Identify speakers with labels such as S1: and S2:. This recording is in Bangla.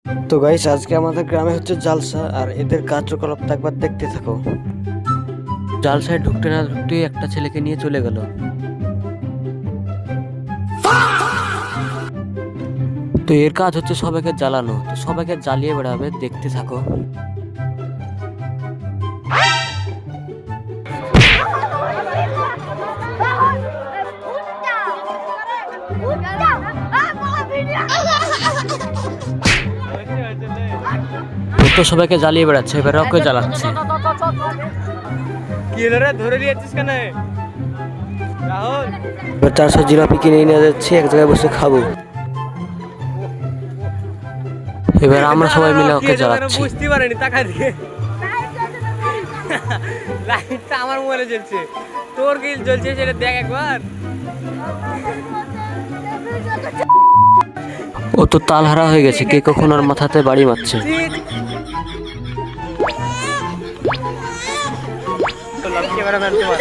S1: তো গাইস, আজকে আমাদের গ্রামে হচ্ছে জালসা, আর এদের কার্যকলাপটা একবার দেখতে থাকো। জালসায় ঢুকতে না ঢুকতেই একটা ছেলেকে নিয়ে চলে গেল। তো এর কাজ হচ্ছে সবাইকে জ্বালানো, তো সবাইকে জ্বালিয়ে বেড়াবে, দেখতে থাকো। ও তো সবাইকে জ্বালিয়ে বেড়াচ্ছে, এবার ওকে জ্বালাচ্ছে।
S2: কি হলো রে, ধরে নিয়েছিস কেন রাহুল?
S1: এবার 400 জিলাপি কিনে নিয়ে যাচ্ছি, এক জায়গায় বসে খাবো। এবার আমরা সবাই মিলে ওকে জ্বালাচ্ছি।
S2: বুঝতে পারিনি, টাকা দিয়ে লাইটটা আমার মোবাইলে জ্বলছে, তোর কি জ্বলছে সেটা দেখ একবার।
S1: ও তো তালহারা হয়ে গেছে, কে কখন ওর মাথাতে বাড়ি মারছে।
S2: ক্যামেরাম্যান তোমার